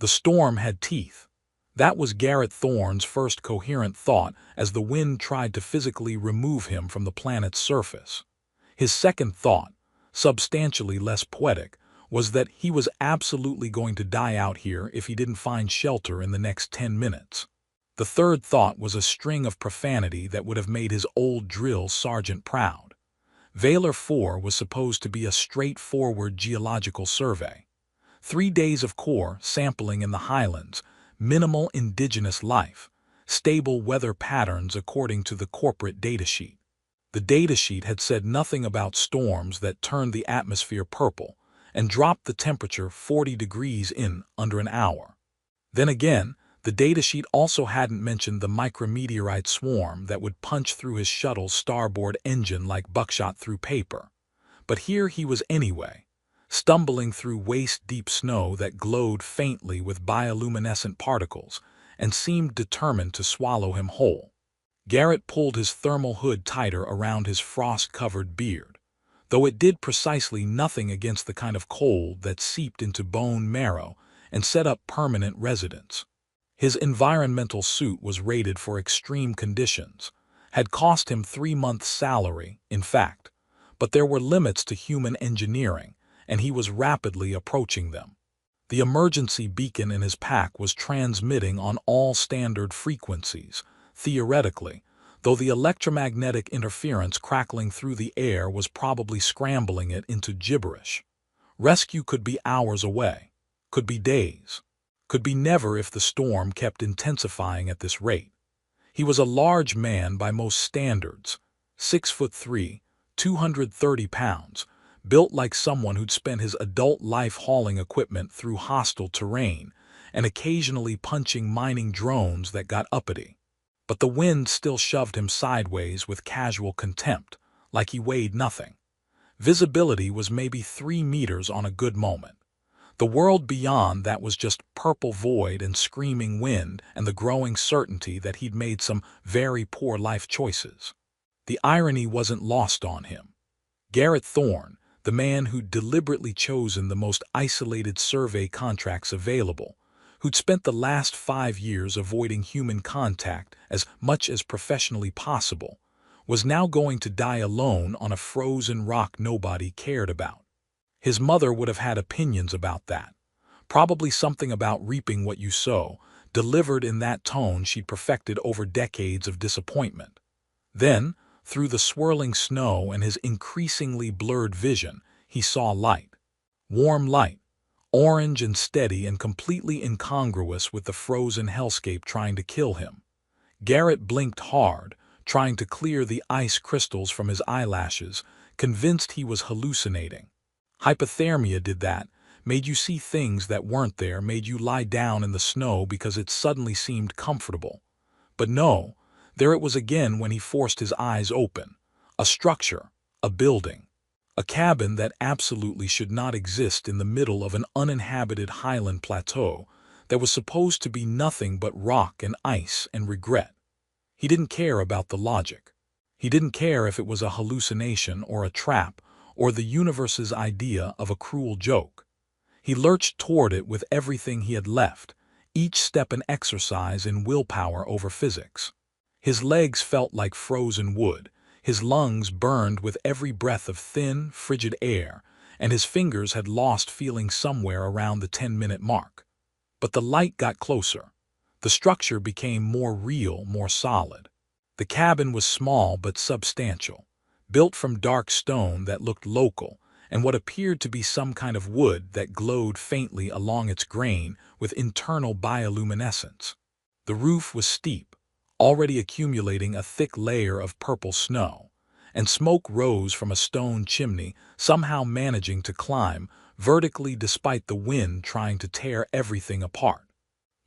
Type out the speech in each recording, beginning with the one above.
The storm had teeth. That was Garrett Thorne's first coherent thought as the wind tried to physically remove him from the planet's surface. His second thought, substantially less poetic, was that he was absolutely going to die out here if he didn't find shelter in the next 10 minutes. The third thought was a string of profanity that would have made his old drill sergeant proud. Valor 4 was supposed to be a straightforward geological survey. 3 days of core sampling in the highlands, minimal indigenous life, stable weather patterns according to the corporate datasheet. The datasheet had said nothing about storms that turned the atmosphere purple and dropped the temperature 40 degrees in under an hour. Then again, the datasheet also hadn't mentioned the micrometeorite swarm that would punch through his shuttle's starboard engine like buckshot through paper. But here he was anyway, stumbling through waist-deep snow that glowed faintly with bioluminescent particles and seemed determined to swallow him whole. Garrett pulled his thermal hood tighter around his frost-covered beard, though it did precisely nothing against the kind of cold that seeped into bone marrow and set up permanent residence. His environmental suit was rated for extreme conditions, had cost him 3 months' salary, in fact, but there were limits to human engineering, and he was rapidly approaching them. The emergency beacon in his pack was transmitting on all standard frequencies, theoretically, though the electromagnetic interference crackling through the air was probably scrambling it into gibberish. Rescue could be hours away, could be days, could be never if the storm kept intensifying at this rate. He was a large man by most standards, 6'3", 230 pounds, built like someone who'd spent his adult life hauling equipment through hostile terrain and occasionally punching mining drones that got uppity. But the wind still shoved him sideways with casual contempt, like he weighed nothing. Visibility was maybe 3 meters on a good moment. The world beyond that was just purple void and screaming wind and the growing certainty that he'd made some very poor life choices. The irony wasn't lost on him. Garrett Thorne, the man who'd deliberately chosen the most isolated survey contracts available, who'd spent the last 5 years avoiding human contact as much as professionally possible, was now going to die alone on a frozen rock nobody cared about. His mother would have had opinions about that, probably something about reaping what you sow, delivered in that tone she'd perfected over decades of disappointment. Then, through the swirling snow and his increasingly blurred vision, he saw light. Warm light, orange and steady and completely incongruous with the frozen hellscape trying to kill him. Garrett blinked hard, trying to clear the ice crystals from his eyelashes, convinced he was hallucinating. Hypothermia did that, made you see things that weren't there, made you lie down in the snow because it suddenly seemed comfortable. But no, there it was again when he forced his eyes open. A structure, a building, a cabin that absolutely should not exist in the middle of an uninhabited highland plateau that was supposed to be nothing but rock and ice and regret. He didn't care about the logic. He didn't care if it was a hallucination or a trap or the universe's idea of a cruel joke. He lurched toward it with everything he had left, each step an exercise in willpower over physics. His legs felt like frozen wood, his lungs burned with every breath of thin, frigid air, and his fingers had lost feeling somewhere around the 10-minute mark. But the light got closer. The structure became more real, more solid. The cabin was small but substantial, built from dark stone that looked local, and what appeared to be some kind of wood that glowed faintly along its grain with internal bioluminescence. The roof was steep, already accumulating a thick layer of purple snow, and smoke rose from a stone chimney, somehow managing to climb vertically despite the wind trying to tear everything apart.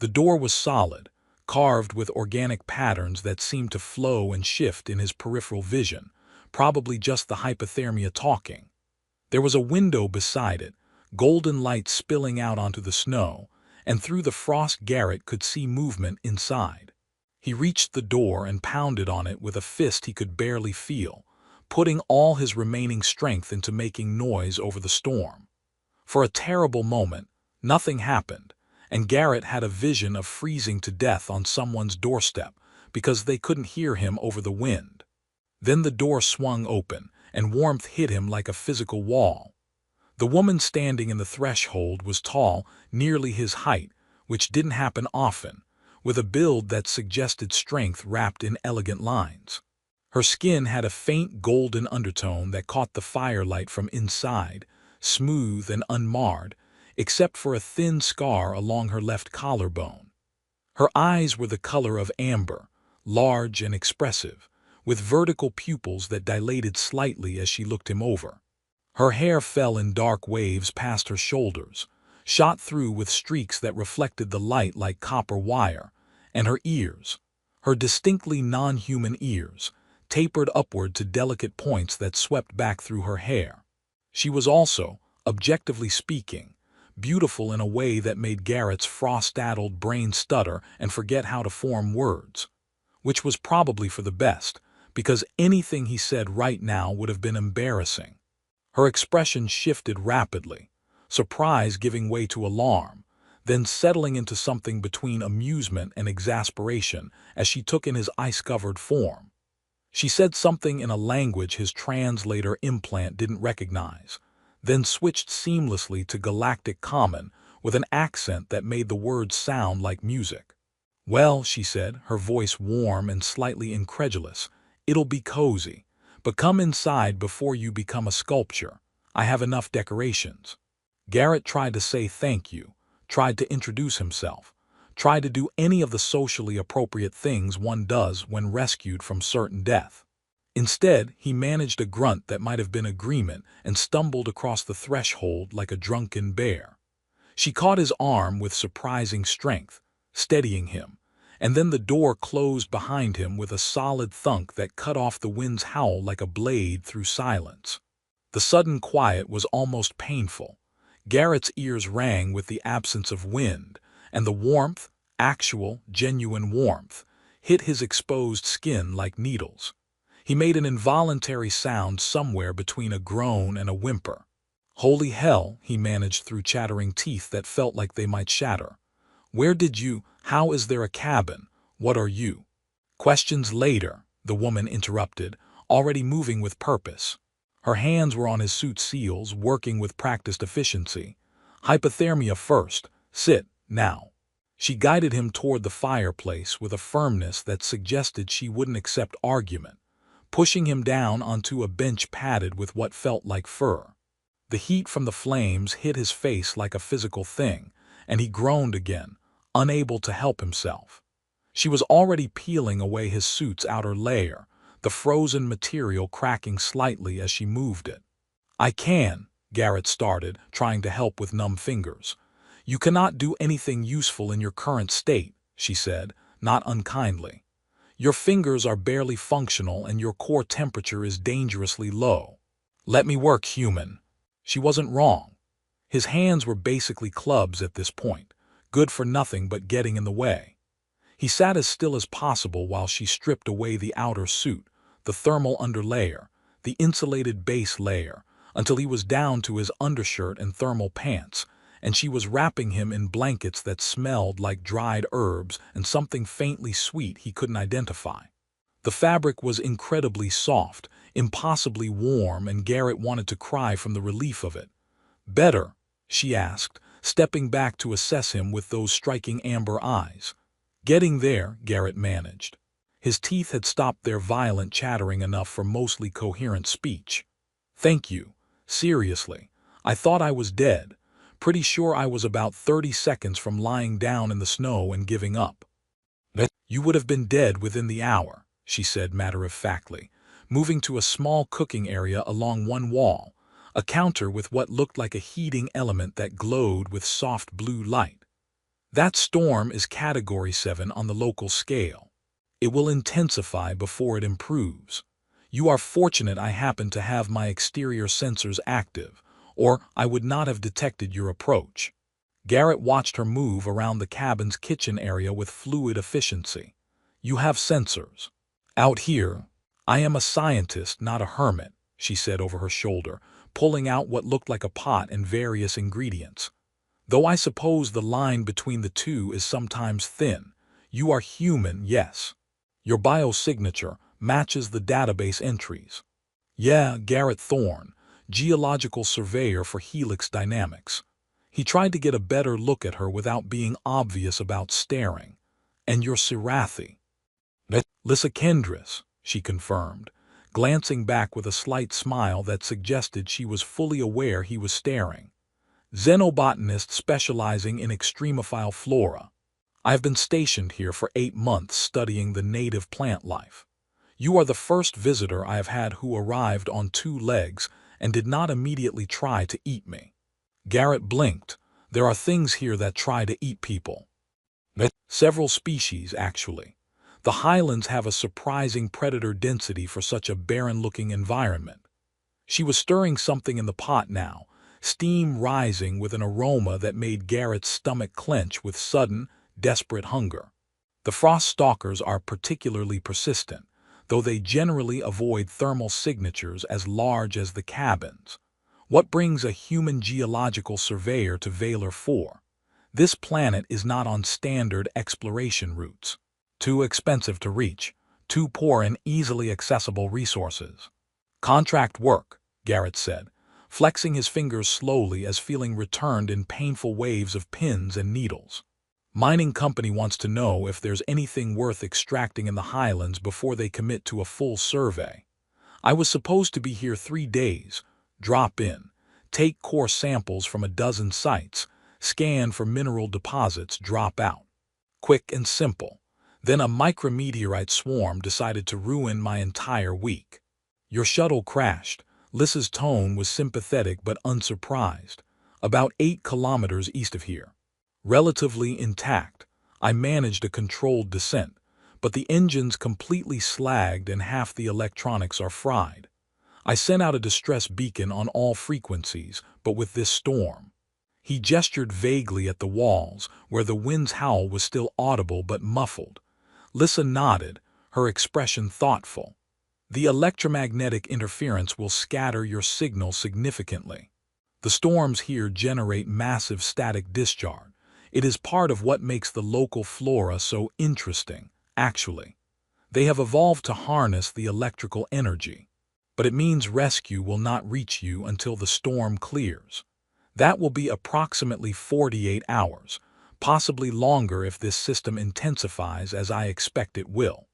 The door was solid, carved with organic patterns that seemed to flow and shift in his peripheral vision, probably just the hypothermia talking. There was a window beside it, golden light spilling out onto the snow, and through the frost Garrett could see movement inside. He reached the door and pounded on it with a fist he could barely feel, putting all his remaining strength into making noise over the storm. For a terrible moment, nothing happened, and Garrett had a vision of freezing to death on someone's doorstep because they couldn't hear him over the wind. Then the door swung open, and warmth hit him like a physical wall. The woman standing in the threshold was tall, nearly his height, which didn't happen often, with a build that suggested strength wrapped in elegant lines. Her skin had a faint golden undertone that caught the firelight from inside, smooth and unmarred, except for a thin scar along her left collarbone. Her eyes were the color of amber, large and expressive, with vertical pupils that dilated slightly as she looked him over. Her hair fell in dark waves past her shoulders, shot through with streaks that reflected the light like copper wire, and her ears, her distinctly non-human ears, tapered upward to delicate points that swept back through her hair. She was also, objectively speaking, beautiful in a way that made Garrett's frost-addled brain stutter and forget how to form words, which was probably for the best, because anything he said right now would have been embarrassing. Her expression shifted rapidly, surprise giving way to alarm, then settling into something between amusement and exasperation as she took in his ice-covered form. She said something in a language his translator implant didn't recognize, then switched seamlessly to Galactic Common with an accent that made the words sound like music. "Well," she said, her voice warm and slightly incredulous, "it'll be cozy, but come inside before you become a sculpture. I have enough decorations." Garrett tried to say thank you, tried to introduce himself, tried to do any of the socially appropriate things one does when rescued from certain death. Instead, he managed a grunt that might have been agreement and stumbled across the threshold like a drunken bear. She caught his arm with surprising strength, steadying him, and then the door closed behind him with a solid thunk that cut off the wind's howl like a blade through silence. The sudden quiet was almost painful. Garrett's ears rang with the absence of wind, and the warmth, actual, genuine warmth, hit his exposed skin like needles. He made an involuntary sound somewhere between a groan and a whimper. "Holy hell," he managed through chattering teeth that felt like they might shatter. "Where did you? How is there a cabin? What are you?" "Questions later," the woman interrupted, already moving with purpose. Her hands were on his suit seals, working with practiced efficiency. "Hypothermia first. Sit, now." She guided him toward the fireplace with a firmness that suggested she wouldn't accept argument, pushing him down onto a bench padded with what felt like fur. The heat from the flames hit his face like a physical thing, and he groaned again, unable to help himself. She was already peeling away his suit's outer layer, the frozen material cracking slightly as she moved it. "I can," Garrett started, trying to help with numb fingers. "You cannot do anything useful in your current state," she said, not unkindly. "Your fingers are barely functional and your core temperature is dangerously low. Let me work, human." She wasn't wrong. His hands were basically clubs at this point, good for nothing but getting in the way. He sat as still as possible while she stripped away the outer suit, the thermal underlayer, the insulated base layer, until he was down to his undershirt and thermal pants, and she was wrapping him in blankets that smelled like dried herbs and something faintly sweet he couldn't identify. The fabric was incredibly soft, impossibly warm, and Garrett wanted to cry from the relief of it. "Better?" she asked, stepping back to assess him with those striking amber eyes. "Getting there," Garrett managed. His teeth had stopped their violent chattering enough for mostly coherent speech. "Thank you. Seriously. I thought I was dead. Pretty sure I was about 30 seconds from lying down in the snow and giving up." "You would have been dead within the hour," she said matter-of-factly, moving to a small cooking area along one wall, a counter with what looked like a heating element that glowed with soft blue light. "That storm is Category 7 on the local scale. It will intensify before it improves. You are fortunate I happen to have my exterior sensors active, or I would not have detected your approach." Garrett watched her move around the cabin's kitchen area with fluid efficiency. "You have sensors." "Out here, I am a scientist, not a hermit," she said over her shoulder, pulling out what looked like a pot and various ingredients. Though I suppose the line between the two is sometimes thin. You are human, yes. Your biosignature matches the database entries. Yeah, Garrett Thorne, geological surveyor for Helix Dynamics. He tried to get a better look at her without being obvious about staring. And you're Sirathi. Lissa Kendris, she confirmed, glancing back with a slight smile that suggested she was fully aware he was staring. Xenobotanist specializing in extremophile flora. I have been stationed here for 8 months studying the native plant life. You are the first visitor I have had who arrived on 2 legs and did not immediately try to eat me. Garrett blinked. There are things here that try to eat people. Several species, actually. The highlands have a surprising predator density for such a barren-looking environment. She was stirring something in the pot now, steam rising with an aroma that made Garrett's stomach clench with sudden, desperate hunger. The frost stalkers are particularly persistent, though they generally avoid thermal signatures as large as the cabins. What brings a human geological surveyor to Valor 4? This planet is not on standard exploration routes. Too expensive to reach, too poor in easily accessible resources. Contract work, Garrett said, flexing his fingers slowly as feeling returned in painful waves of pins and needles. Mining company wants to know if there's anything worth extracting in the highlands before they commit to a full survey. I was supposed to be here 3 days, drop in, take core samples from a dozen sites, scan for mineral deposits, drop out. Quick and simple. Then a micrometeorite swarm decided to ruin my entire week. Your shuttle crashed. Lissa's tone was sympathetic but unsurprised. About 8 kilometers east of here. Relatively intact. I managed a controlled descent, but the engine's completely slagged and half the electronics are fried. I sent out a distress beacon on all frequencies, but with this storm. He gestured vaguely at the walls, where the wind's howl was still audible but muffled. Lissa nodded, her expression thoughtful. The electromagnetic interference will scatter your signal significantly. The storms here generate massive static discharge. It is part of what makes the local flora so interesting, actually. They have evolved to harness the electrical energy. But it means rescue will not reach you until the storm clears. That will be approximately 48 hours, possibly longer if this system intensifies as I expect it will.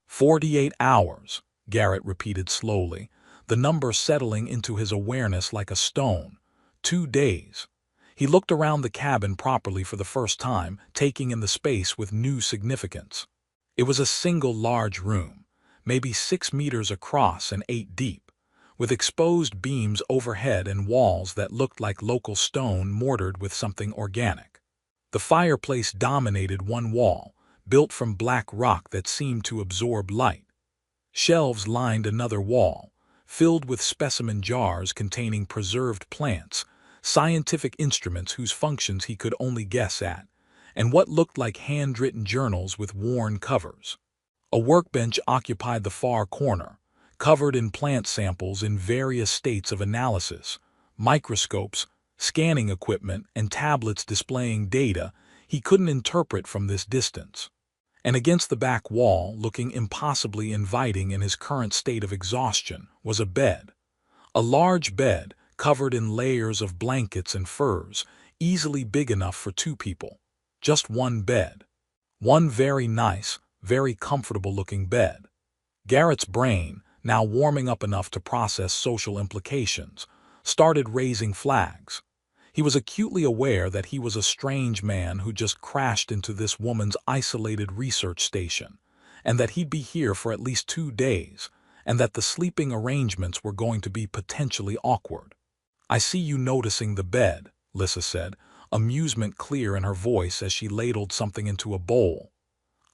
48 hours, Garrett repeated slowly, the number settling into his awareness like a stone. 2 days. He looked around the cabin properly for the first time, taking in the space with new significance. It was a single large room, maybe 6 meters across and 8 deep, with exposed beams overhead and walls that looked like local stone mortared with something organic. The fireplace dominated one wall, built from black rock that seemed to absorb light. Shelves lined another wall, filled with specimen jars containing preserved plants, scientific instruments whose functions he could only guess at, and what looked like handwritten journals with worn covers. A workbench occupied the far corner, covered in plant samples in various states of analysis, microscopes, scanning equipment, and tablets displaying data he couldn't interpret from this distance. And against the back wall, looking impossibly inviting in his current state of exhaustion, was a bed. A large bed, covered in layers of blankets and furs, easily big enough for 2 people. Just one bed. One very nice, very comfortable-looking bed. Garrett's brain, now warming up enough to process social implications, started raising flags. He was acutely aware that he was a strange man who just crashed into this woman's isolated research station, and that he'd be here for at least 2 days, and that the sleeping arrangements were going to be potentially awkward. I see you noticing the bed, Lissa said, amusement clear in her voice as she ladled something into a bowl.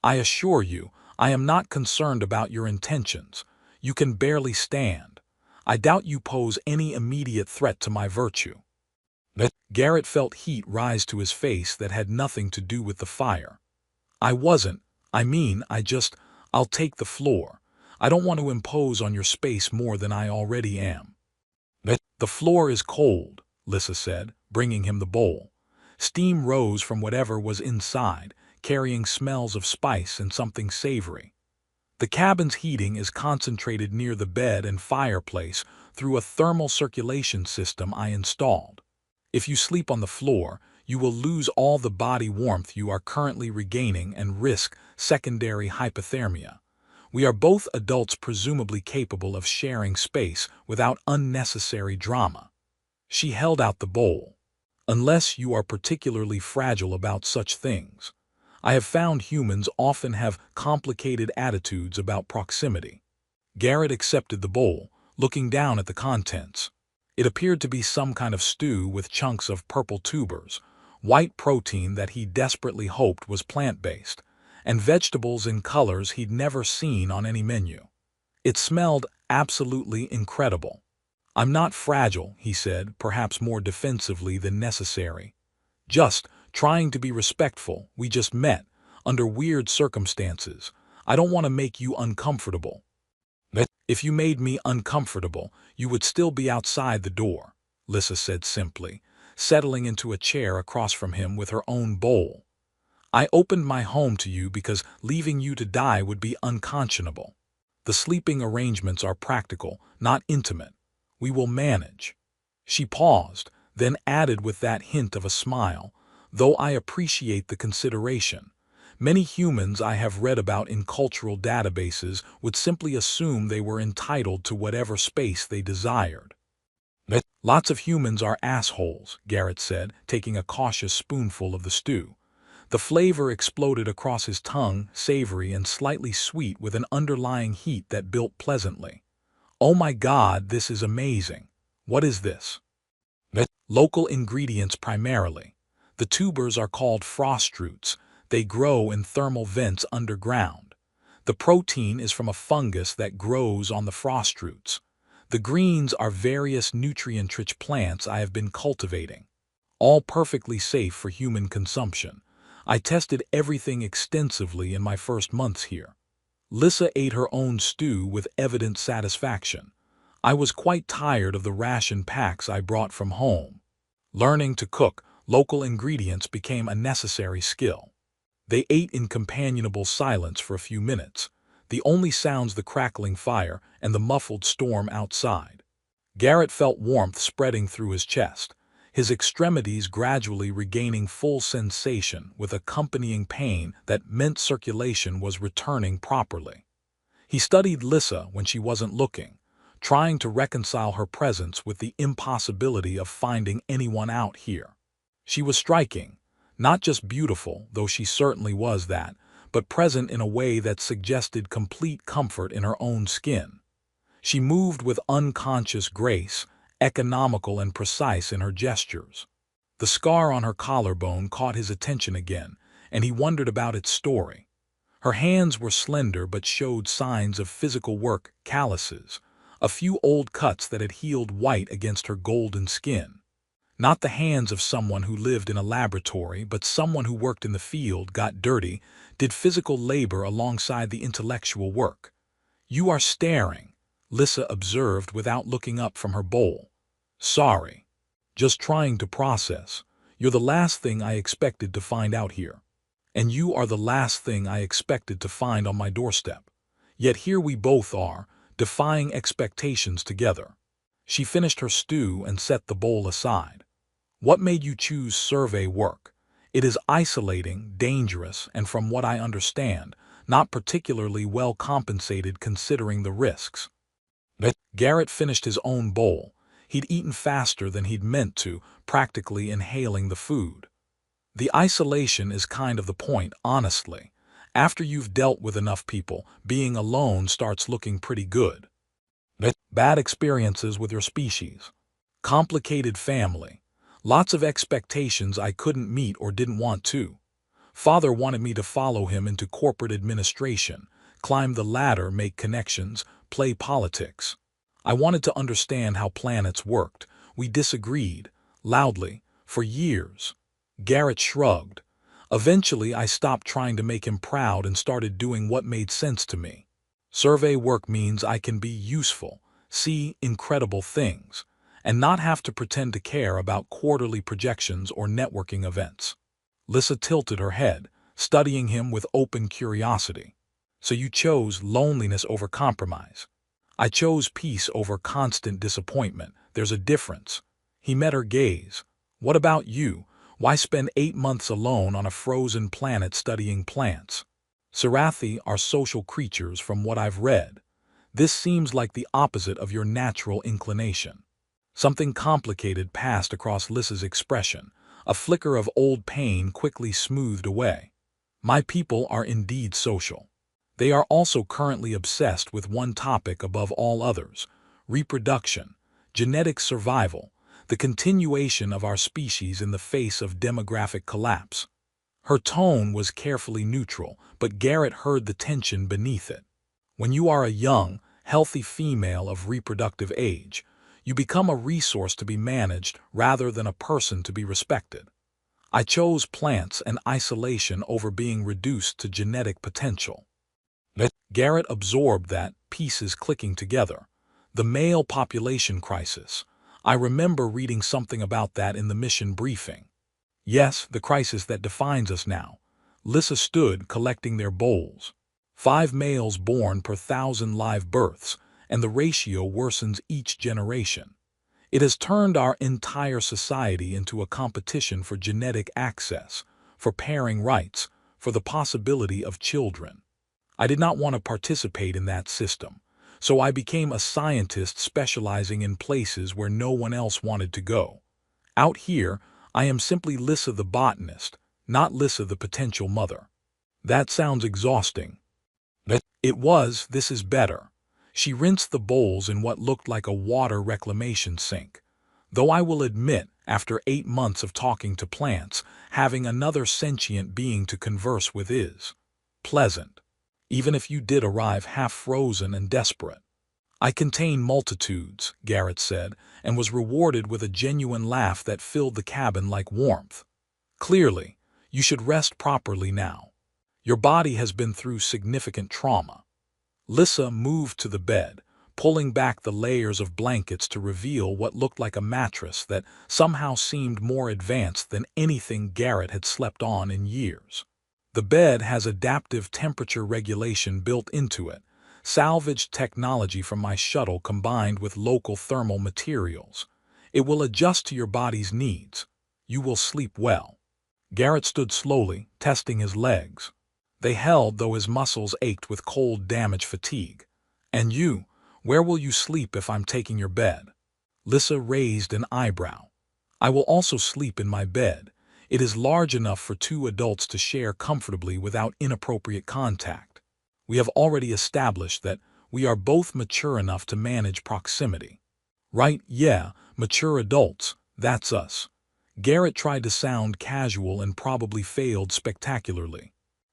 I assure you, I am not concerned about your intentions. You can barely stand. I doubt you pose any immediate threat to my virtue. Garrett felt heat rise to his face that had nothing to do with the fire. I'll take the floor. I don't want to impose on your space more than I already am. The floor is cold, Lissa said, bringing him the bowl. Steam rose from whatever was inside, carrying smells of spice and something savory. The cabin's heating is concentrated near the bed and fireplace through a thermal circulation system I installed. If you sleep on the floor, you will lose all the body warmth you are currently regaining and risk secondary hypothermia. We are both adults presumably capable of sharing space without unnecessary drama. She held out the bowl. Unless you are particularly fragile about such things. I have found humans often have complicated attitudes about proximity. Garrett accepted the bowl, looking down at the contents. It appeared to be some kind of stew with chunks of purple tubers, white protein that he desperately hoped was plant-based, and vegetables in colors he'd never seen on any menu. It smelled absolutely incredible. "I'm not fragile," he said, perhaps more defensively than necessary. "Just trying to be respectful. We just met, under weird circumstances. I don't want to make you uncomfortable." "If you made me uncomfortable, you would still be outside the door," Lissa said simply, settling into a chair across from him with her own bowl. "I opened my home to you because leaving you to die would be unconscionable. The sleeping arrangements are practical, not intimate. We will manage." She paused, then added with that hint of a smile, "Though I appreciate the consideration. Many humans I have read about in cultural databases would simply assume they were entitled to whatever space they desired." "Lots of humans are assholes," Garrett said, taking a cautious spoonful of the stew. The flavor exploded across his tongue, savory and slightly sweet with an underlying heat that built pleasantly. "Oh my God, this is amazing. What is this?" "Local ingredients primarily. The tubers are called frost roots. They grow in thermal vents underground. The protein is from a fungus that grows on the frost roots. The greens are various nutrient-rich plants I have been cultivating. All perfectly safe for human consumption. I tested everything extensively in my first months here." Lissa ate her own stew with evident satisfaction. "I was quite tired of the ration packs I brought from home. Learning to cook local ingredients became a necessary skill." They ate in companionable silence for a few minutes, the only sounds the crackling fire and the muffled storm outside. Garrett felt warmth spreading through his chest, his extremities gradually regaining full sensation with accompanying pain that meant circulation was returning properly. He studied Lissa when she wasn't looking, trying to reconcile her presence with the impossibility of finding anyone out here. She was striking, not just beautiful, though she certainly was that, but present in a way that suggested complete comfort in her own skin. She moved with unconscious grace, economical and precise in her gestures. The scar on her collarbone caught his attention again, and he wondered about its story. Her hands were slender but showed signs of physical work, calluses, a few old cuts that had healed white against her golden skin. Not the hands of someone who lived in a laboratory, but someone who worked in the field, got dirty, did physical labor alongside the intellectual work. "You are staring," Lissa observed without looking up from her bowl. "Sorry. Just trying to process. You're the last thing I expected to find out here. And you are the last thing I expected to find on my doorstep. Yet here we both are, defying expectations together." She finished her stew and set the bowl aside. "What made you choose survey work? It is isolating, dangerous, and from what I understand, not particularly well compensated considering the risks." Garrett finished his own bowl. He'd eaten faster than he'd meant to, practically inhaling the food. "The isolation is kind of the point, honestly. After you've dealt with enough people, being alone starts looking pretty good." "Bad experiences with your species. Complicated family. Lots of expectations I couldn't meet or didn't want to. Father wanted me to follow him into corporate administration, climb the ladder, make connections, play politics. I wanted to understand how planets worked. We disagreed, loudly, for years." Garrett shrugged. "Eventually I stopped trying to make him proud and started doing what made sense to me. Survey work means I can be useful, see incredible things, and not have to pretend to care about quarterly projections or networking events. Lissa tilted her head, studying him with open curiosity. So you chose loneliness over compromise. I chose peace over constant disappointment. There's a difference. He met her gaze. What about you? Why spend 8 months alone on a frozen planet studying plants? Sarathi are social creatures from what I've read. This seems like the opposite of your natural inclination. Something complicated passed across Lissa's expression. A flicker of old pain quickly smoothed away. My people are indeed social. They are also currently obsessed with one topic above all others: reproduction, genetic survival, the continuation of our species in the face of demographic collapse. Her tone was carefully neutral, but Garrett heard the tension beneath it. When you are a young, healthy female of reproductive age, you become a resource to be managed rather than a person to be respected. I chose plants and isolation over being reduced to genetic potential. Garrett absorbed that, pieces clicking together. The male population crisis. I remember reading something about that in the mission briefing. Yes, the crisis that defines us now. Lissa stood collecting their bowls. 5 males born per 1,000 live births, and the ratio worsens each generation. It has turned our entire society into a competition for genetic access, for pairing rights, for the possibility of children. I did not want to participate in that system, so I became a scientist specializing in places where no one else wanted to go. Out here, I am simply Lissa the botanist, not Lissa the potential mother. That sounds exhausting. It was. This is better. She rinsed the bowls in what looked like a water reclamation sink. Though I will admit, after 8 months of talking to plants, having another sentient being to converse with is pleasant, even if you did arrive half-frozen and desperate. I contain multitudes, Garrett said, and was rewarded with a genuine laugh that filled the cabin like warmth. Clearly, you should rest properly now. Your body has been through significant trauma. Lissa moved to the bed, pulling back the layers of blankets to reveal what looked like a mattress that somehow seemed more advanced than anything Garrett had slept on in years. The bed has adaptive temperature regulation built into it, salvaged technology from my shuttle combined with local thermal materials. It will adjust to your body's needs. You will sleep well. Garrett stood slowly, testing his legs. They held, though his muscles ached with cold damage fatigue. And you, where will you sleep if I'm taking your bed? Lissa raised an eyebrow. I will also sleep in my bed. It is large enough for 2 adults to share comfortably without inappropriate contact. We have already established that we are both mature enough to manage proximity. Right, yeah, mature adults, that's us. Garrett tried to sound casual and probably failed spectacularly.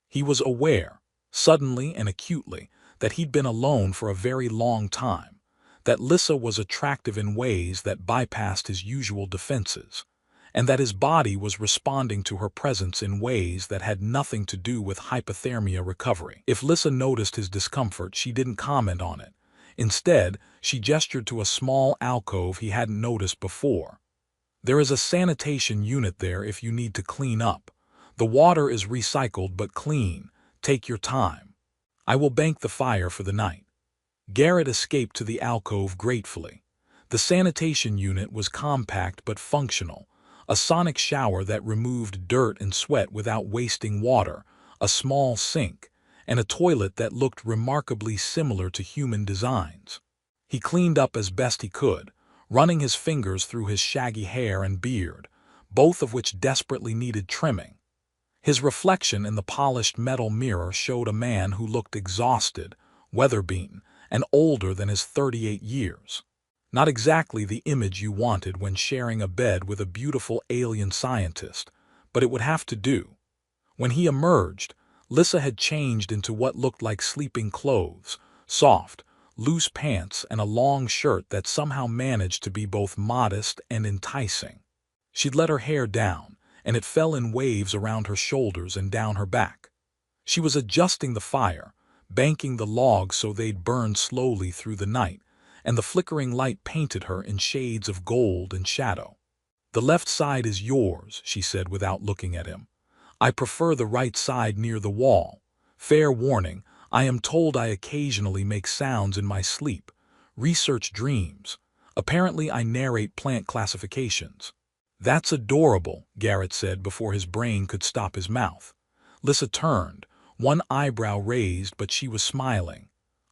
He was aware, suddenly and acutely, that he'd been alone for a very long time, that Lissa was attractive in ways that bypassed his usual defenses, and that his body was responding to her presence in ways that had nothing to do with hypothermia recovery. If Lissa noticed his discomfort, she didn't comment on it. Instead, she gestured to a small alcove he hadn't noticed before. There is a sanitation unit there if you need to clean up. The water is recycled but clean. Take your time. I will bank the fire for the night. Garrett escaped to the alcove gratefully. The sanitation unit was compact but functional. A sonic shower that removed dirt and sweat without wasting water, a small sink, and a toilet that looked remarkably similar to human designs. He cleaned up as best he could, running his fingers through his shaggy hair and beard, both of which desperately needed trimming. His reflection in the polished metal mirror showed a man who looked exhausted, weather-beaten, and older than his 38 years. Not exactly the image you wanted when sharing a bed with a beautiful alien scientist, but it would have to do. When he emerged, Lissa had changed into what looked like sleeping clothes, soft, loose pants, and a long shirt that somehow managed to be both modest and enticing. She'd let her hair down, and it fell in waves around her shoulders and down her back. She was adjusting the fire, banking the logs so they'd burn slowly through the night, and the flickering light painted her in shades of gold and shadow. "The left side is yours," she said without looking at him. "I prefer the right side near the wall. Fair warning, I am told I occasionally make sounds in my sleep. Research dreams. Apparently I narrate plant classifications." "That's adorable," Garrett said before his brain could stop his mouth. Lissa turned, one eyebrow raised, but she was smiling.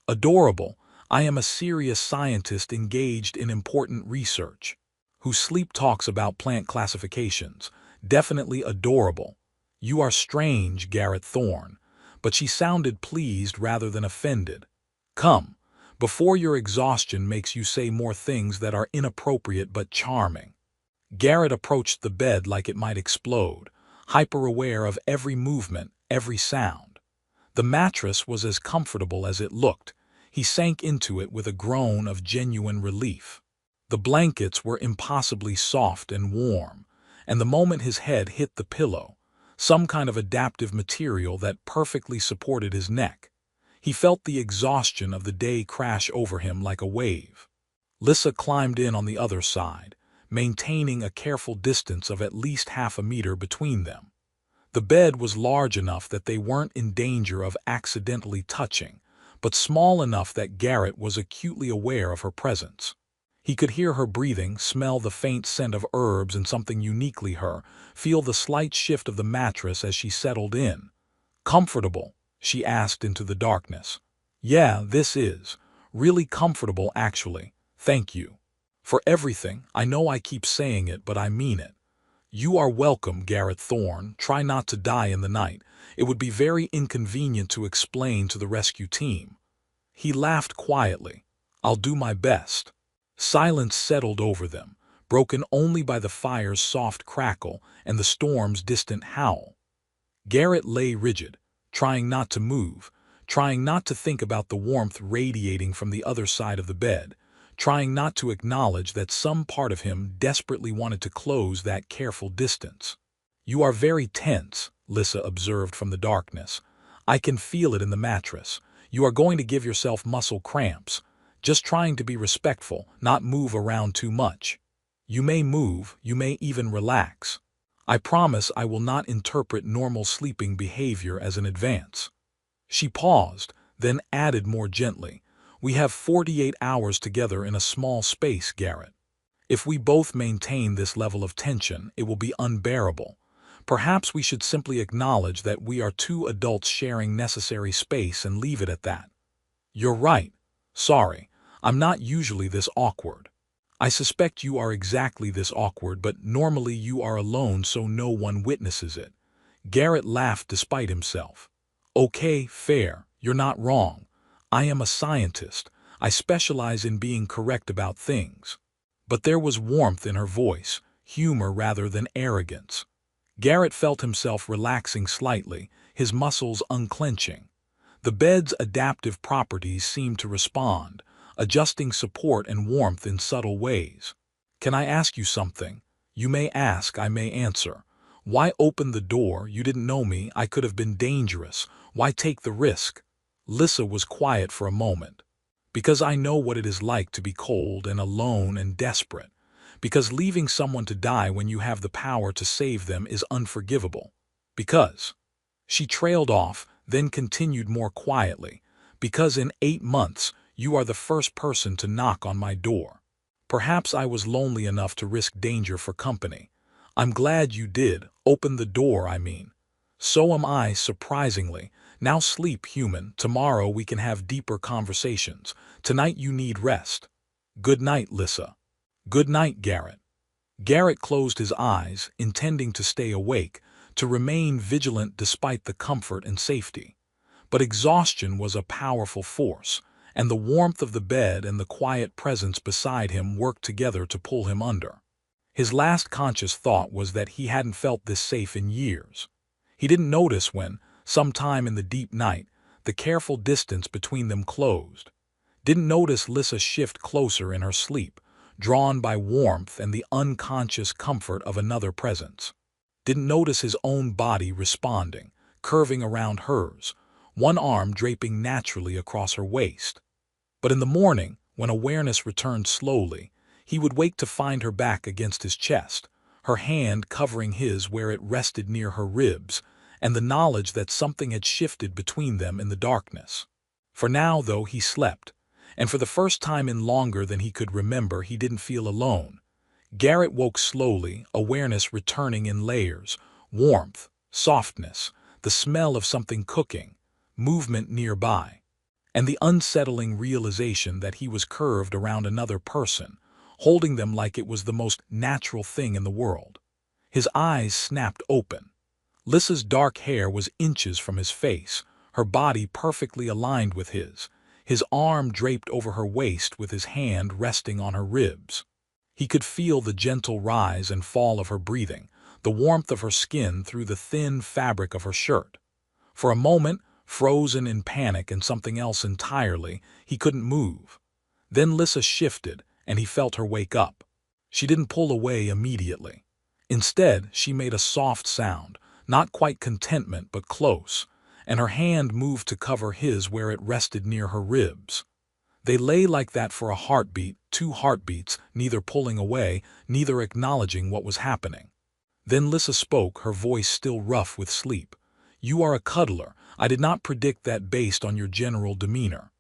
"Adorable. I am a serious scientist engaged in important research. Whose sleep talks about plant classifications. Definitely adorable. You are strange, Garrett Thorne." But she sounded pleased rather than offended. "Come, before your exhaustion makes you say more things that are inappropriate but charming." Garrett approached the bed like it might explode, hyper-aware of every movement, every sound. The mattress was as comfortable as it looked. He sank into it with a groan of genuine relief. The blankets were impossibly soft and warm, and the moment his head hit the pillow, some kind of adaptive material that perfectly supported his neck, he felt the exhaustion of the day crash over him like a wave. Lissa climbed in on the other side, maintaining a careful distance of at least half a meter between them. The bed was large enough that they weren't in danger of accidentally touching, but small enough that Garrett was acutely aware of her presence. He could hear her breathing, smell the faint scent of herbs and something uniquely her, feel the slight shift of the mattress as she settled in. "Comfortable?" she asked into the darkness. "Yeah, this is. Really comfortable, actually. Thank you. For everything. I know I keep saying it, but I mean it." "You are welcome, Garrett Thorne. Try not to die in the night. It would be very inconvenient to explain to the rescue team." He laughed quietly. "I'll do my best." Silence settled over them, broken only by the fire's soft crackle and the storm's distant howl. Garrett lay rigid, trying not to move, trying not to think about the warmth radiating from the other side of the bed, trying not to acknowledge that some part of him desperately wanted to close that careful distance. "You are very tense," Lissa observed from the darkness. "I can feel it in the mattress. You are going to give yourself muscle cramps. Just trying to be respectful, not move around too much. You may move, you may even relax. I promise I will not interpret normal sleeping behavior as an advance." She paused, then added more gently, "We have 48 hours together in a small space, Garrett. If we both maintain this level of tension, it will be unbearable. Perhaps we should simply acknowledge that we are two adults sharing necessary space and leave it at that." "You're right. Sorry. I'm not usually this awkward." "I suspect you are exactly this awkward, but normally you are alone so no one witnesses it." Garrett laughed despite himself. "Okay, fair. You're not wrong. I am a scientist. I specialize in being correct about things." But there was warmth in her voice, humor rather than arrogance. Garrett felt himself relaxing slightly, his muscles unclenching. The bed's adaptive properties seemed to respond, adjusting support and warmth in subtle ways. "Can I ask you something?" "You may ask, I may answer." "Why open the door? You didn't know me. I could have been dangerous. Why take the risk?" Lissa was quiet for a moment. "Because I know what it is like to be cold and alone and desperate. Because leaving someone to die when you have the power to save them is unforgivable. Because—" She trailed off, then continued more quietly, "because in 8 months, you are the first person to knock on my door. Perhaps I was lonely enough to risk danger for company. I'm glad you did, open the door, I mean. So am I, surprisingly. Now sleep, human. Tomorrow we can have deeper conversations. Tonight you need rest. Good night, Lissa." "Good night, Garrett." Garrett closed his eyes, intending to stay awake, to remain vigilant despite the comfort and safety. But exhaustion was a powerful force, and the warmth of the bed and the quiet presence beside him worked together to pull him under. His last conscious thought was that he hadn't felt this safe in years. He didn't notice when, sometime in the deep night, the careful distance between them closed. Didn't notice Lissa shift closer in her sleep, drawn by warmth and the unconscious comfort of another presence. Didn't notice his own body responding, curving around hers, one arm draping naturally across her waist. But in the morning, When awareness returned slowly, he would wake to find her back against his chest, her hand covering his where it rested near her ribs, and the knowledge that something had shifted between them in the darkness. For now, though, he slept, and for the first time in longer than he could remember, he didn't feel alone. Garrett woke slowly, awareness returning in layers: warmth, softness, the smell of something cooking, movement nearby, and the unsettling realization that he was curved around another person, holding them like it was the most natural thing in the world. His eyes snapped open. Lissa's dark hair was inches from his face, her body perfectly aligned with his arm draped over her waist with his hand resting on her ribs. He could feel the gentle rise and fall of her breathing, the warmth of her skin through the thin fabric of her shirt. For a moment, frozen in panic and something else entirely, he couldn't move. Then Lissa shifted, and he felt her wake up. She didn't pull away immediately. Instead, she made a soft sound, not quite contentment but close, and her hand moved to cover his where it rested near her ribs. They lay like that for a heartbeat, 2 heartbeats, neither pulling away, neither acknowledging what was happening. Then Lissa spoke, her voice still rough with sleep. "You are a cuddler. I did not predict that based on your general demeanor."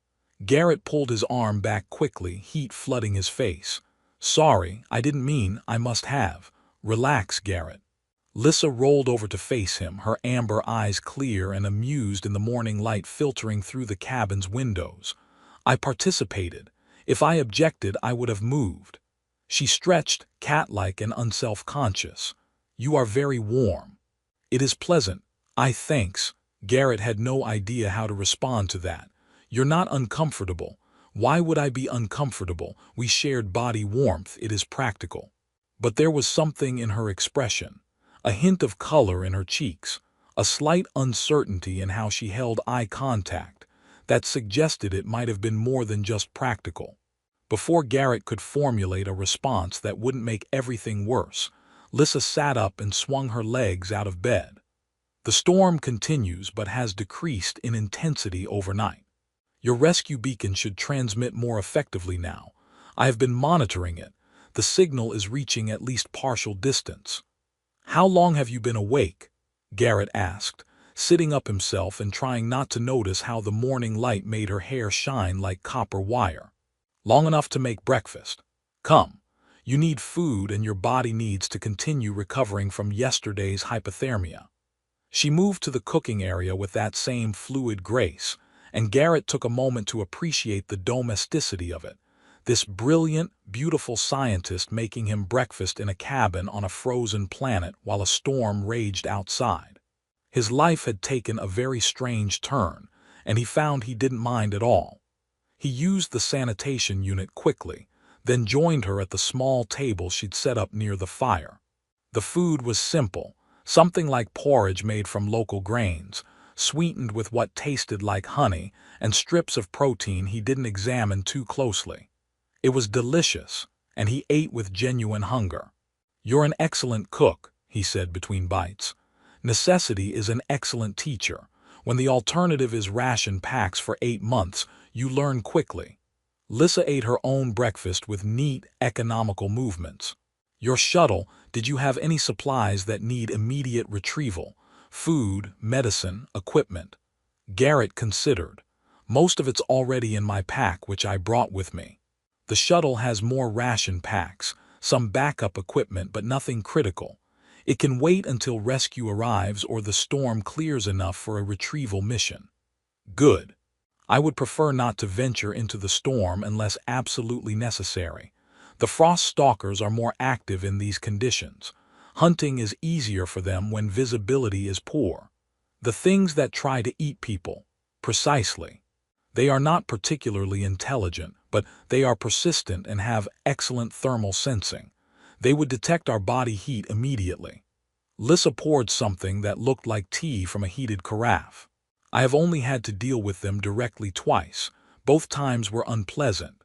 Garrett pulled his arm back quickly, heat flooding his face. "Sorry, I didn't mean I must have." "Relax, Garrett." Lissa rolled over to face him, her amber eyes clear and amused in the morning light filtering through the cabin's windows. "I participated. If I objected, I would have moved." She stretched, cat-like and unself-conscious. "You are very warm." "It is pleasant. Thanks." Garrett had no idea how to respond to that. "You're not uncomfortable." "Why would I be uncomfortable? We shared body warmth. It is practical." But there was something in her expression, a hint of color in her cheeks, a slight uncertainty in how she held eye contact, that suggested it might have been more than just practical. Before Garrett could formulate a response that wouldn't make everything worse, Lissa sat up and swung her legs out of bed. "The storm continues but has decreased in intensity overnight. Your rescue beacon should transmit more effectively now. I have been monitoring it. The signal is reaching at least partial distance." "How long have you been awake?" Garrett asked, sitting up himself and trying not to notice how the morning light made her hair shine like copper wire. "Long enough to make breakfast. Come. You need food and your body needs to continue recovering from yesterday's hypothermia." She moved to the cooking area with that same fluid grace, and Garrett took a moment to appreciate the domesticity of it. This brilliant, beautiful scientist making him breakfast in a cabin on a frozen planet while a storm raged outside. His life had taken a very strange turn, and he found he didn't mind at all. He used the sanitation unit quickly, then joined her at the small table she'd set up near the fire. The food was simple, something like porridge made from local grains, sweetened with what tasted like honey, and strips of protein he didn't examine too closely. It was delicious, and he ate with genuine hunger. "You're an excellent cook," he said between bites. "Necessity is an excellent teacher. When the alternative is ration packs for 8 months, you learn quickly." Lissa ate her own breakfast with neat, economical movements. "Your shuttle, did you have any supplies that need immediate retrieval? Food, medicine, equipment?" Garrett considered. "Most of it's already in my pack, which I brought with me. The shuttle has more ration packs, some backup equipment, but nothing critical. It can wait until rescue arrives or the storm clears enough for a retrieval mission." "Good. I would prefer not to venture into the storm unless absolutely necessary. The frost stalkers are more active in these conditions. Hunting is easier for them when visibility is poor. The things that try to eat people." "Precisely. They are not particularly intelligent, but they are persistent and have excellent thermal sensing. They would detect our body heat immediately." Lissa poured something that looked like tea from a heated carafe. "I have only had to deal with them directly twice. Both times were unpleasant."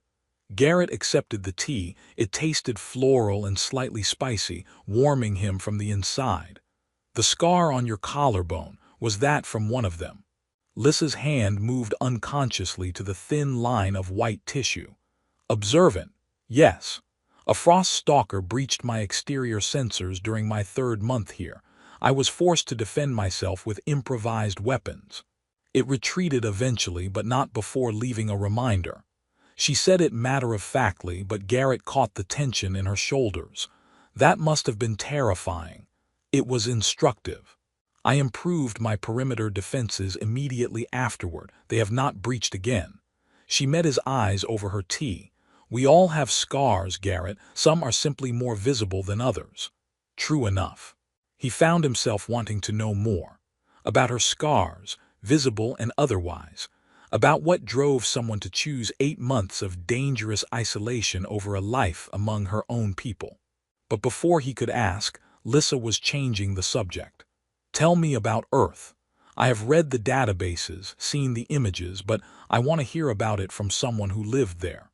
Garrett accepted the tea. It tasted floral and slightly spicy, warming him from the inside. "The scar on your collarbone, was that from one of them?" Lissa's hand moved unconsciously to the thin line of white tissue. Observant, yes. A frost stalker breached my exterior sensors during my 3rd month here. I was forced to defend myself with improvised weapons. It retreated eventually, but not before leaving a reminder. She said it matter-of-factly, but Garrett caught the tension in her shoulders. That must have been terrifying. It was instructive. I improved my perimeter defenses immediately afterward. They have not breached again. She met his eyes over her tea. We all have scars, Garrett. Some are simply more visible than others. True enough. He found himself wanting to know more. About her scars, visible and otherwise. About what drove someone to choose 8 months of dangerous isolation over a life among her own people. But before he could ask, Lissa was changing the subject. Tell me about Earth. I have read the databases, seen the images, but I want to hear about it from someone who lived there.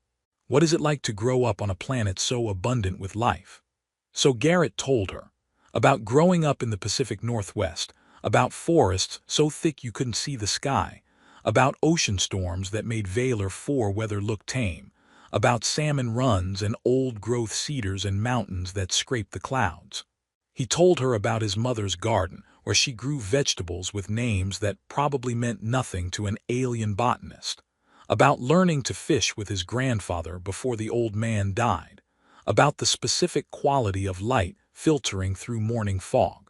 What is it like to grow up on a planet so abundant with life? So Garrett told her. About growing up in the Pacific Northwest, about forests so thick you couldn't see the sky, about ocean storms that made Valor 4 weather look tame, about salmon runs and old-growth cedars and mountains that scraped the clouds. He told her about his mother's garden, where she grew vegetables with names that probably meant nothing to an alien botanist, about learning to fish with his grandfather before the old man died, about the specific quality of light filtering through morning fog.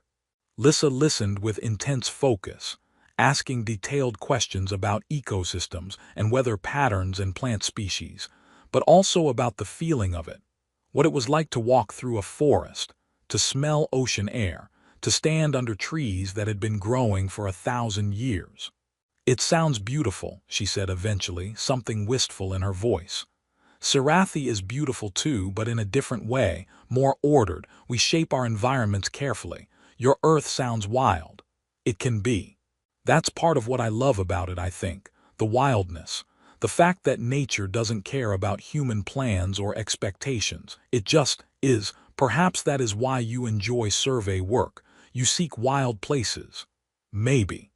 Lissa listened with intense focus, asking detailed questions about ecosystems and weather patterns and plant species, but also about the feeling of it, what it was like to walk through a forest, to smell ocean air, to stand under trees that had been growing for 1,000 years. It sounds beautiful, she said eventually, something wistful in her voice. Sarathi is beautiful too, but in a different way, more ordered. We shape our environments carefully. Your Earth sounds wild. It can be. That's part of what I love about it, I think. The wildness. The fact that nature doesn't care about human plans or expectations. It just is. Perhaps that is why you enjoy survey work. You seek wild places. Maybe.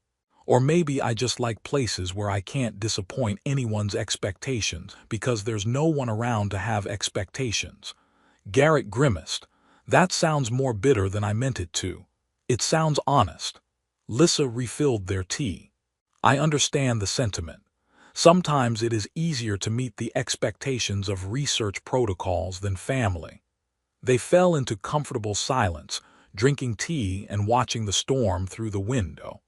Or maybe I just like places where I can't disappoint anyone's expectations because there's no one around to have expectations. Garrett grimaced. That sounds more bitter than I meant it to. It sounds honest. Lissa refilled their tea. I understand the sentiment. Sometimes it is easier to meet the expectations of research protocols than family. They fell into comfortable silence, drinking tea and watching the storm through the window.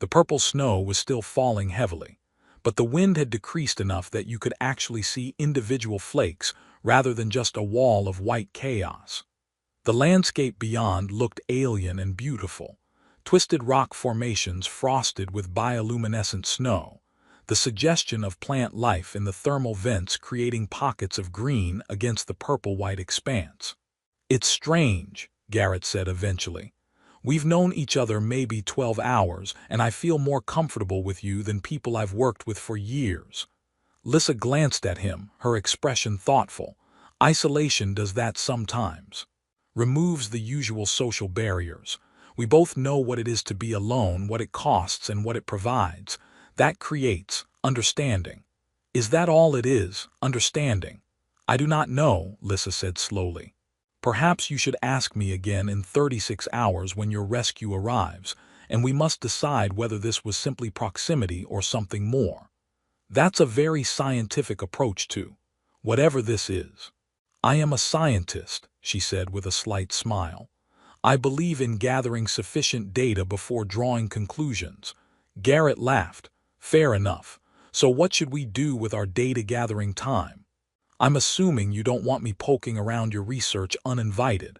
The purple snow was still falling heavily, but the wind had decreased enough that you could actually see individual flakes rather than just a wall of white chaos. The landscape beyond looked alien and beautiful, twisted rock formations frosted with bioluminescent snow, the suggestion of plant life in the thermal vents creating pockets of green against the purple-white expanse. It's strange, Garrett said eventually. We've known each other maybe 12 hours, and I feel more comfortable with you than people I've worked with for years. Lissa glanced at him, her expression thoughtful. Isolation does that sometimes. Removes the usual social barriers. We both know what it is to be alone, what it costs, and what it provides. That creates understanding. Is that all it is, understanding? I do not know, Lissa said slowly. Perhaps you should ask me again in 36 hours when your rescue arrives, and we must decide whether this was simply proximity or something more. That's a very scientific approach to whatever this is. I am a scientist, she said with a slight smile. I believe in gathering sufficient data before drawing conclusions. Garrett laughed. Fair enough. So what should we do with our data-gathering time? I'm assuming you don't want me poking around your research uninvited.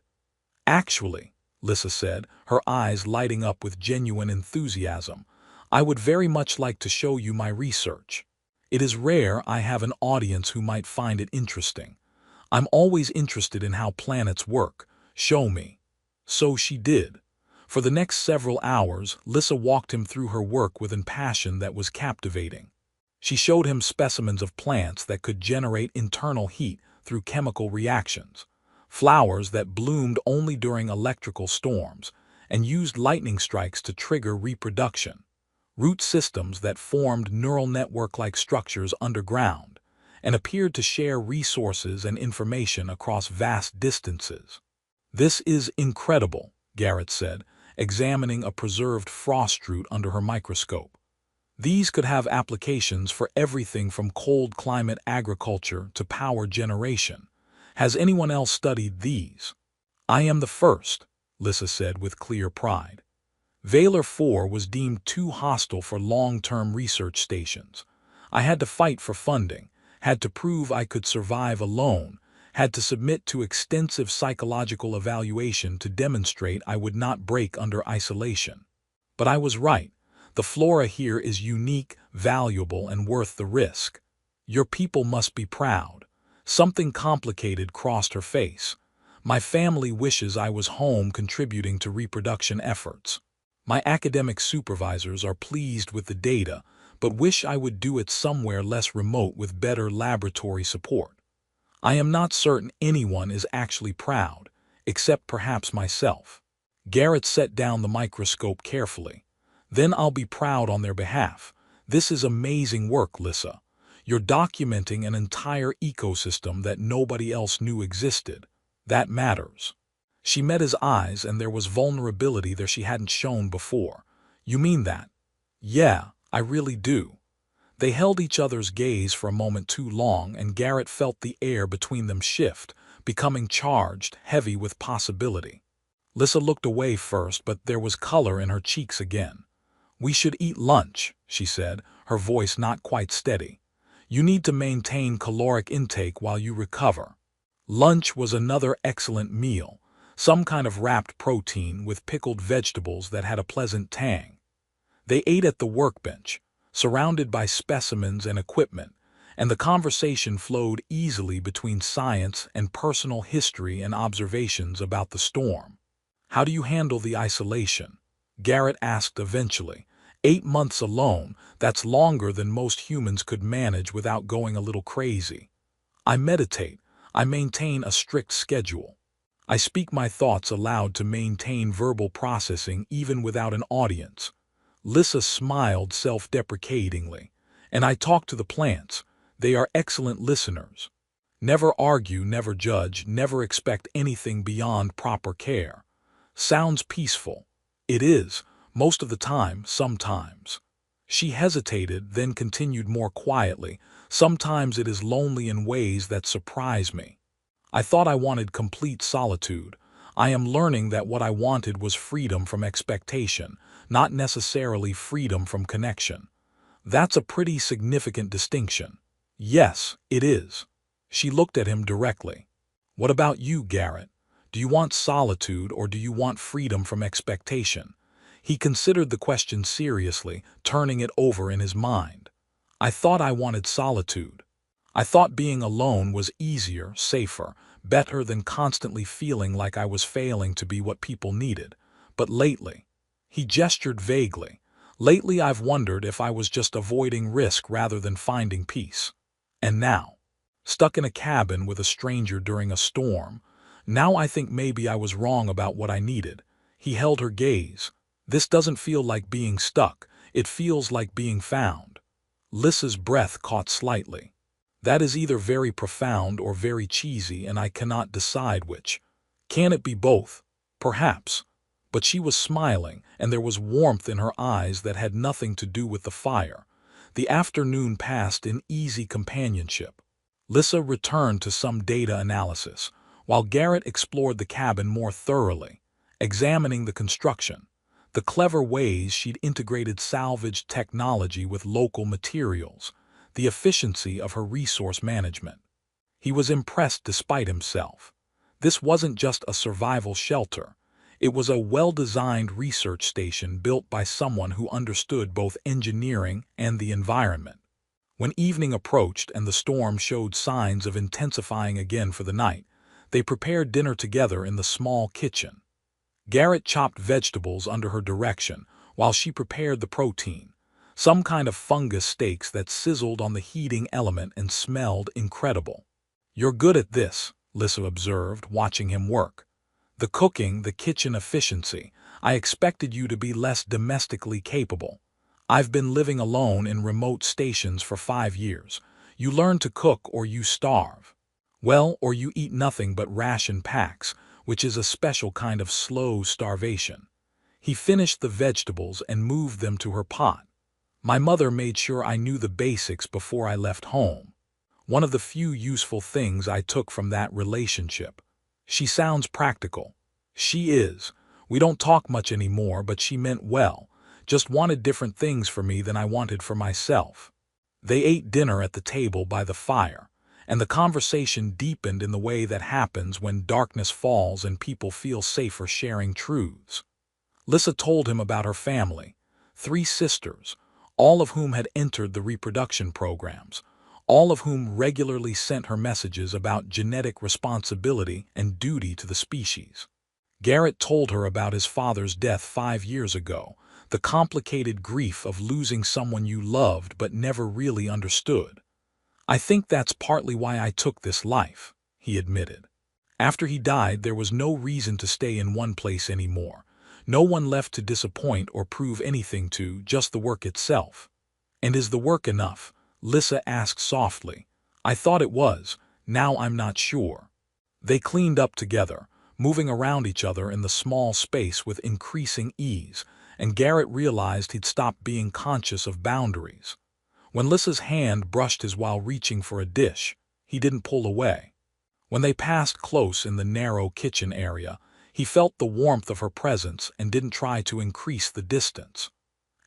Actually, Lissa said, her eyes lighting up with genuine enthusiasm, I would very much like to show you my research. It is rare I have an audience who might find it interesting. I'm always interested in how planets work. Show me. So she did. For the next several hours, Lissa walked him through her work with a passion that was captivating. She showed him specimens of plants that could generate internal heat through chemical reactions, flowers that bloomed only during electrical storms and used lightning strikes to trigger reproduction, root systems that formed neural network-like structures underground, and appeared to share resources and information across vast distances. "This is incredible," Garrett said, examining a preserved frost root under her microscope. "These could have applications for everything from cold climate agriculture to power generation. Has anyone else studied these?" "I am the first," Lissa said with clear pride. Valor 4 was deemed too hostile for long-term research stations. I had to fight for funding, had to prove I could survive alone, had to submit to extensive psychological evaluation to demonstrate I would not break under isolation. But I was right. The flora here is unique, valuable, and worth the risk. Your people must be proud. Something complicated crossed her face. My family wishes I was home contributing to reproduction efforts. My academic supervisors are pleased with the data, but wish I would do it somewhere less remote with better laboratory support. I am not certain anyone is actually proud, except perhaps myself. Garrett set down the microscope carefully. Then I'll be proud on their behalf. This is amazing work, Lissa. You're documenting an entire ecosystem that nobody else knew existed. That matters. She met his eyes, and there was vulnerability there she hadn't shown before. "You mean that?" "Yeah, I really do." They held each other's gaze for a moment too long, and Garrett felt the air between them shift, becoming charged, heavy with possibility. Lissa looked away first, but there was color in her cheeks again. "We should eat lunch," she said, her voice not quite steady. "You need to maintain caloric intake while you recover." Lunch was another excellent meal, some kind of wrapped protein with pickled vegetables that had a pleasant tang. They ate at the workbench, surrounded by specimens and equipment, and the conversation flowed easily between science and personal history and observations about the storm. "How do you handle the isolation?" Garrett asked eventually. 8 months alone, that's longer than most humans could manage without going a little crazy. "I meditate. I maintain a strict schedule. I speak my thoughts aloud to maintain verbal processing even without an audience." Lissa smiled self-deprecatingly. "And I talk to the plants. They are excellent listeners. Never argue, never judge, never expect anything beyond proper care." "Sounds peaceful." "It is, most of the time, sometimes." She hesitated, then continued more quietly. "Sometimes it is lonely in ways that surprise me. I thought I wanted complete solitude. I am learning that what I wanted was freedom from expectation, not necessarily freedom from connection." "That's a pretty significant distinction." "Yes, it is." She looked at him directly. "What about you, Garrett? Do you want solitude or do you want freedom from expectation?" He considered the question seriously, turning it over in his mind. "I thought I wanted solitude. I thought being alone was easier, safer, better than constantly feeling like I was failing to be what people needed. But lately," he gestured vaguely, "lately I've wondered if I was just avoiding risk rather than finding peace. And now, stuck in a cabin with a stranger during a storm, now I think maybe I was wrong about what I needed." He held her gaze. "This doesn't feel like being stuck. It feels like being found." Lissa's breath caught slightly. "That is either very profound or very cheesy, and I cannot decide which. Can it be both? Perhaps." But she was smiling, and there was warmth in her eyes that had nothing to do with the fire. The afternoon passed in easy companionship. Lissa returned to some data analysis, while Garrett explored the cabin more thoroughly, examining the construction, the clever ways she'd integrated salvage technology with local materials, the efficiency of her resource management. He was impressed despite himself. This wasn't just a survival shelter. It was a well-designed research station built by someone who understood both engineering and the environment. When evening approached and the storm showed signs of intensifying again for the night, they prepared dinner together in the small kitchen. Garrett chopped vegetables under her direction while she prepared the protein, some kind of fungus steaks that sizzled on the heating element and smelled incredible. "You're good at this," Lissa observed, watching him work. "The cooking, the kitchen efficiency. I expected you to be less domestically capable. I've been living alone in remote stations for 5 years. You learn to cook or you starve. Well, or you eat nothing but ration packs, which is a special kind of slow starvation. He finished the vegetables and moved them to her pot. My mother made sure I knew the basics before I left home. One of the few useful things I took from that relationship. She sounds practical. She is. We don't talk much anymore, but she meant well, just wanted different things for me than I wanted for myself. They ate dinner at the table by the fire, and the conversation deepened in the way that happens when darkness falls and people feel safer sharing truths. Lissa told him about her family, 3 sisters, all of whom had entered the reproduction programs, all of whom regularly sent her messages about genetic responsibility and duty to the species. Garrett told her about his father's death 5 years ago, the complicated grief of losing someone you loved but never really understood. I think that's partly why I took this life, he admitted. After he died, there was no reason to stay in one place anymore. No one left to disappoint or prove anything to, just the work itself. And is the work enough? Lissa asked softly. I thought it was, now I'm not sure. They cleaned up together, moving around each other in the small space with increasing ease, and Garrett realized he'd stopped being conscious of boundaries. When Lissa's hand brushed his while reaching for a dish, he didn't pull away. When they passed close in the narrow kitchen area, he felt the warmth of her presence and didn't try to increase the distance.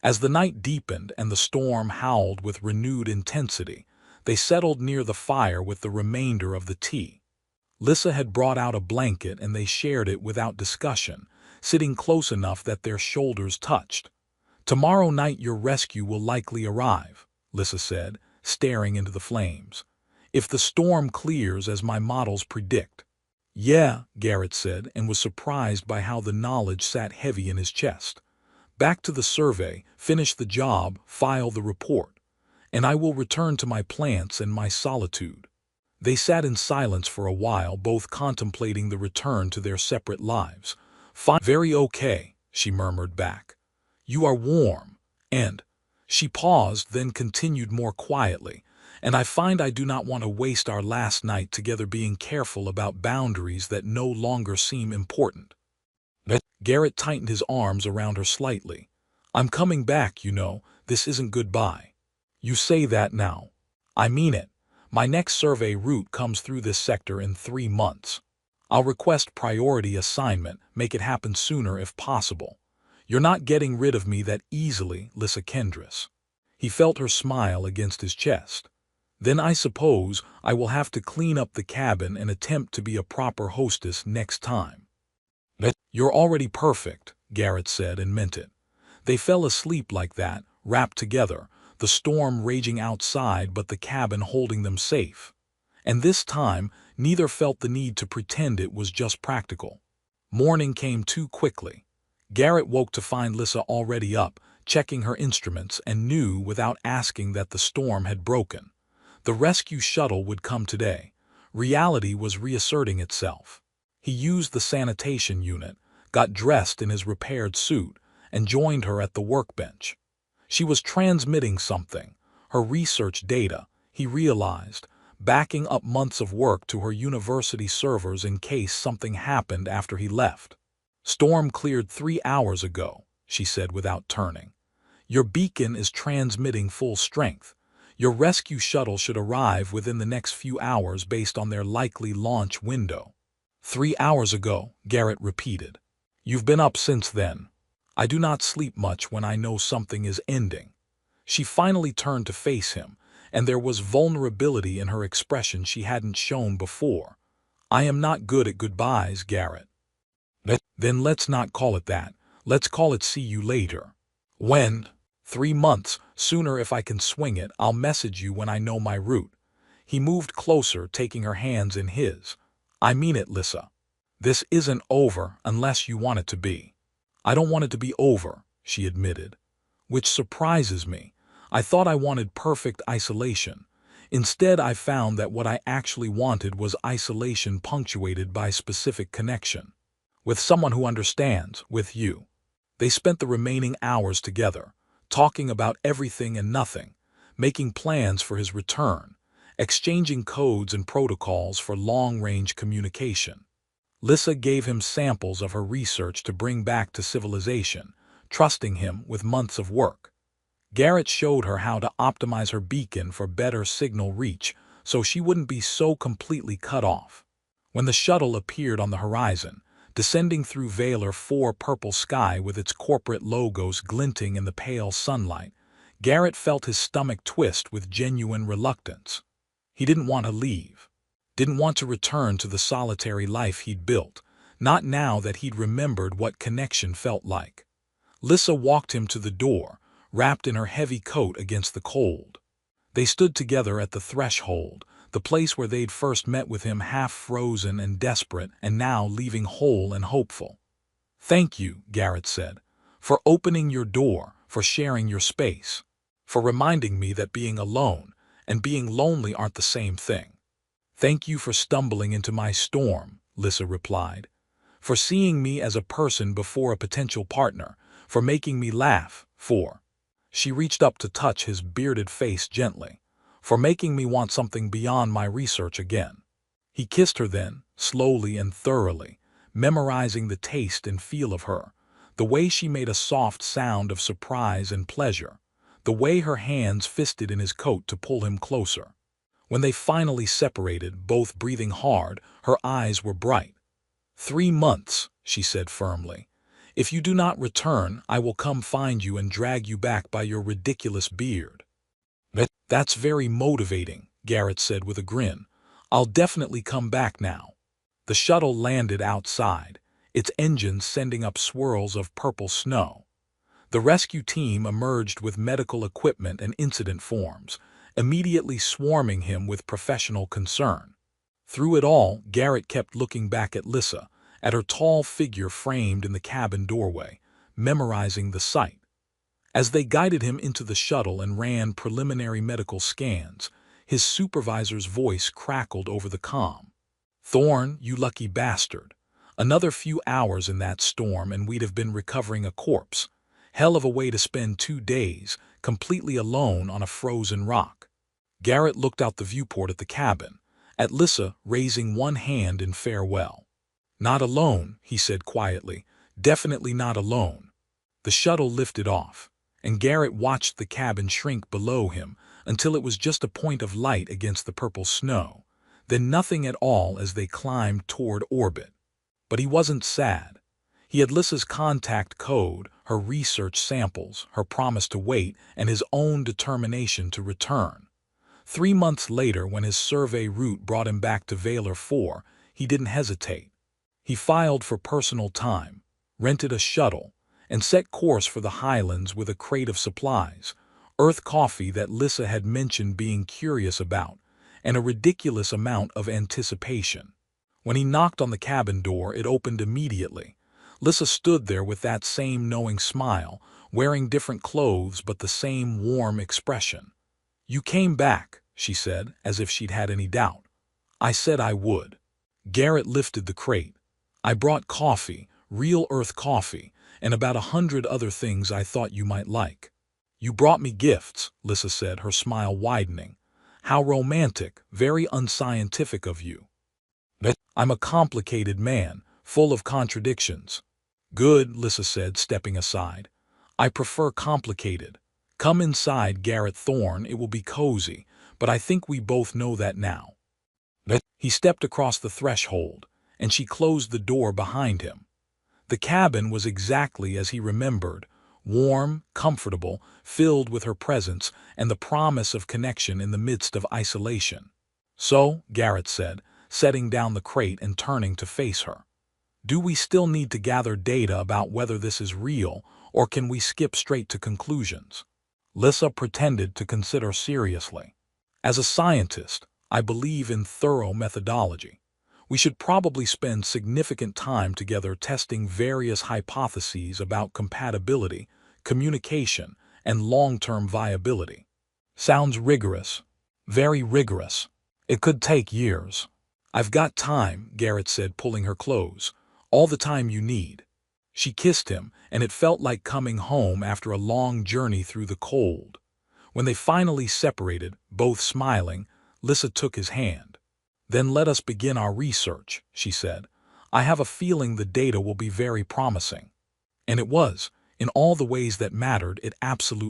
As the night deepened and the storm howled with renewed intensity, they settled near the fire with the remainder of the tea. Lissa had brought out a blanket and they shared it without discussion, sitting close enough that their shoulders touched. Tomorrow night your rescue will likely arrive, Lissa said, staring into the flames. If the storm clears as my models predict. Yeah, Garrett said, and was surprised by how the knowledge sat heavy in his chest. Back to the survey, finish the job, file the report. And I will return to my plants and my solitude. They sat in silence for a while, both contemplating the return to their separate lives. Very okay, she murmured back. You are warm, and... She paused, then continued more quietly, and I find I do not want to waste our last night together being careful about boundaries that no longer seem important. Garrett tightened his arms around her slightly. I'm coming back, you know, this isn't goodbye. You say that now. I mean it. My next survey route comes through this sector in 3 months. I'll request priority assignment, make it happen sooner if possible. You're not getting rid of me that easily, Lissa Kendris. He felt her smile against his chest. Then I suppose I will have to clean up the cabin and attempt to be a proper hostess next time. You're already perfect, Garrett said and meant it. They fell asleep like that, wrapped together, the storm raging outside but the cabin holding them safe. And this time, neither felt the need to pretend it was just practical. Morning came too quickly. Garrett woke to find Lissa already up, checking her instruments, and knew without asking that the storm had broken. The rescue shuttle would come today. Reality was reasserting itself. He used the sanitation unit, got dressed in his repaired suit, and joined her at the workbench. She was transmitting something, her research data, he realized, backing up months of work to her university servers in case something happened after he left. Storm cleared 3 hours ago, she said without turning. Your beacon is transmitting full strength. Your rescue shuttle should arrive within the next few hours based on their likely launch window. 3 hours ago, Garrett repeated. You've been up since then. I do not sleep much when I know something is ending. She finally turned to face him, and there was vulnerability in her expression she hadn't shown before. I am not good at goodbyes, Garrett. Then let's not call it that. Let's call it see you later. When? 3 months, sooner if I can swing it. I'll message you when I know my route. He moved closer, taking her hands in his. I mean it, Lissa. This isn't over unless you want it to be. I don't want it to be over, she admitted. Which surprises me. I thought I wanted perfect isolation. Instead, I found that what I actually wanted was isolation punctuated by specific connection. With someone who understands, with you. They spent the remaining hours together, talking about everything and nothing, making plans for his return, exchanging codes and protocols for long-range communication. Lissa gave him samples of her research to bring back to civilization, trusting him with months of work. Garrett showed her how to optimize her beacon for better signal reach so she wouldn't be so completely cut off. When the shuttle appeared on the horizon, descending through Valor 4 purple sky with its corporate logos glinting in the pale sunlight, Garrett felt his stomach twist with genuine reluctance. He didn't want to leave. Didn't want to return to the solitary life he'd built, not now that he'd remembered what connection felt like. Lissa walked him to the door, wrapped in her heavy coat against the cold. They stood together at the threshold, the place where they'd first met with him half frozen and desperate and now leaving whole and hopeful. "Thank you," Garrett said, "for opening your door, for sharing your space, for reminding me that being alone and being lonely aren't the same thing." "Thank you for stumbling into my storm," Lissa replied, "for seeing me as a person before a potential partner, for making me laugh, for—" She reached up to touch his bearded face gently, "for making me want something beyond my research again." He kissed her then, slowly and thoroughly, memorizing the taste and feel of her, the way she made a soft sound of surprise and pleasure, the way her hands fisted in his coat to pull him closer. When they finally separated, both breathing hard, her eyes were bright. "3 months," she said firmly. "If you do not return, I will come find you and drag you back by your ridiculous beard." "That's very motivating," Garrett said with a grin. "I'll definitely come back now." The shuttle landed outside, its engines sending up swirls of purple snow. The rescue team emerged with medical equipment and incident forms, immediately swarming him with professional concern. Through it all, Garrett kept looking back at Lissa, at her tall figure framed in the cabin doorway, memorizing the sight. As they guided him into the shuttle and ran preliminary medical scans, his supervisor's voice crackled over the comm. "Thorne, you lucky bastard. Another few hours in that storm and we'd have been recovering a corpse. Hell of a way to spend 2 days, completely alone on a frozen rock." Garrett looked out the viewport at the cabin, at Lissa raising one hand in farewell. "Not alone," he said quietly, "definitely not alone." The shuttle lifted off, and Garrett watched the cabin shrink below him until it was just a point of light against the purple snow, then nothing at all as they climbed toward orbit. But he wasn't sad. He had Lissa's contact code, her research samples, her promise to wait, and his own determination to return. 3 months later, when his survey route brought him back to Valor 4, he didn't hesitate. He filed for personal time, rented a shuttle, and set course for the Highlands with a crate of supplies, Earth coffee that Lissa had mentioned being curious about, and a ridiculous amount of anticipation. When he knocked on the cabin door, it opened immediately. Lissa stood there with that same knowing smile, wearing different clothes but the same warm expression. "You came back," she said, as if she'd had any doubt. "I said I would." Garrett lifted the crate. "I brought coffee, real Earth coffee, and about 100 other things I thought you might like." "You brought me gifts," Lissa said, her smile widening. "How romantic, very unscientific of you." "I'm a complicated man, full of contradictions." "Good," Lissa said, stepping aside. "I prefer complicated. Come inside, Garrett Thorne, it will be cozy, but I think we both know that now." He stepped across the threshold, and she closed the door behind him. The cabin was exactly as he remembered, warm, comfortable, filled with her presence and the promise of connection in the midst of isolation. "So," Garrett said, setting down the crate and turning to face her, "do we still need to gather data about whether this is real, or can we skip straight to conclusions?" Lissa pretended to consider seriously. "As a scientist, I believe in thorough methodology. We should probably spend significant time together testing various hypotheses about compatibility, communication, and long-term viability." "Sounds rigorous. Very rigorous. It could take years." "I've got time," Garrett said, pulling her close. "All the time you need." She kissed him, and it felt like coming home after a long journey through the cold. When they finally separated, both smiling, Lissa took his hand. "Then let us begin our research," she said. "I have a feeling the data will be very promising." And it was. In all the ways that mattered, it absolutely